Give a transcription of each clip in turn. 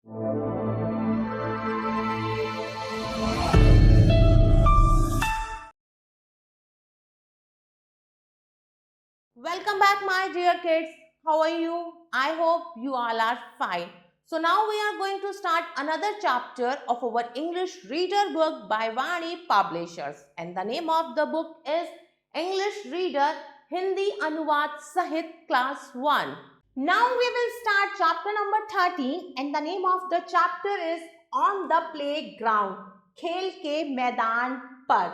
Welcome back, my dear kids. How are you? I hope you all are fine. So now we are going to start another chapter of our English reader book by Vani Publishers, and the name of the book is English Reader Hindi Anuvad Sahit Class 1. Now we will start chapter number 13, and the name of the chapter is On the Playground. खेल के मैदान पर.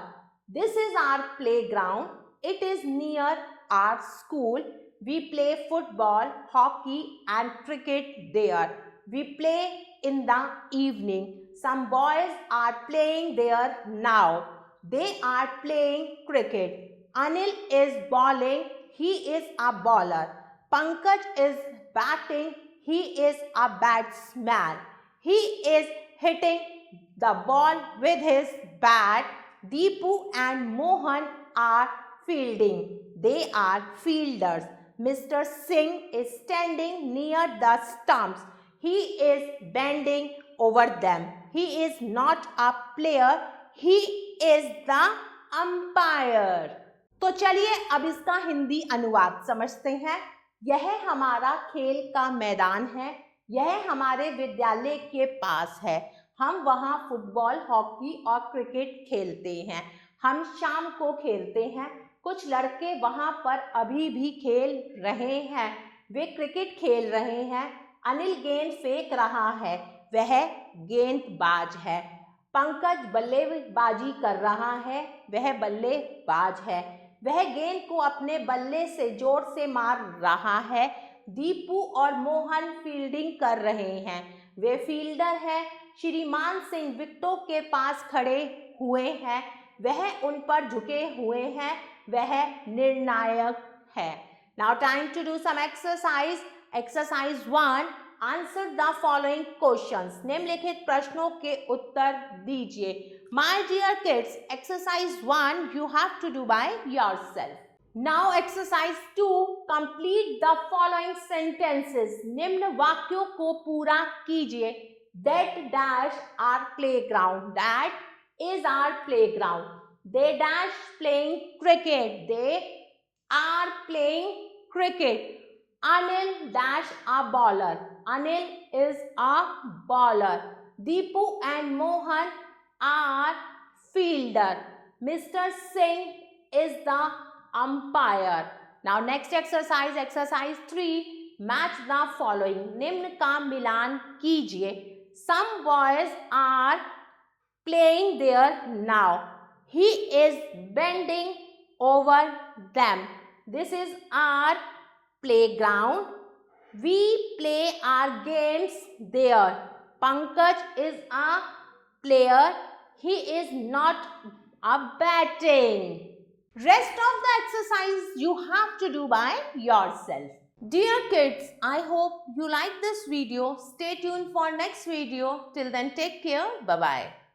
This is our playground. It is near our school. We play football, hockey and cricket there. We play in the evening. Some boys are playing there now. They are playing cricket. Anil is bowling. He is a bowler. Pankaj is batting. He is a batsman. He is hitting the ball with his bat. Deepu and Mohan are fielding. They are fielders. Mr. Singh is standing near the stumps. He is bending over them. He is not a player. He is the umpire. तो चलिए अब इसका हिंदी अनुवाद समझते हैं। यह हमारा खेल का मैदान है। यह हमारे विद्यालय के पास है। हम वहाँ फुटबॉल, हॉकी और क्रिकेट खेलते हैं। हम शाम को खेलते हैं। कुछ लड़के वहाँ पर अभी भी खेल रहे हैं। वे क्रिकेट खेल रहे हैं। अनिल गेंद फेंक रहा है। वह गेंदबाज है। पंकज बल्लेबाजी कर रहा है। वह बल्लेबाज है। वह गेंद को अपने बल्ले से जोर से मार रहा है। दीपू और मोहन फील्डिंग कर रहे हैं। वे फील्डर हैं। श्रीमान सिंह विकेटों के पास खड़े हुए हैं। वह उन पर झुके हुए हैं। वह निर्णायक है। Now time to do some exercise. Exercise 1. Answer the following questions. निम्नलिखित प्रश्नों के उत्तर दीजिए. My dear kids, exercise 1 you have to do by yourself. Now exercise 2. Complete the following sentences. निम्न वाक्यों को पूरा कीजिए. That dash our playground. That is our playground. They dash playing cricket. They are playing cricket. Anil dash a bowler. Anil is a bowler. Deepu and Mohan are fielder. Mr. Singh is the umpire. Now next exercise, exercise 3. Match the following. निम्न का मिलान कीजिए. Some boys are playing there now. He is bending over them. This is our playground. We play our games there. Pankaj is a player. He is not a batting. Rest of the exercise you have to do by yourself. Dear kids, I hope you like this video. Stay tuned for next video. Till then, take care. Bye-bye.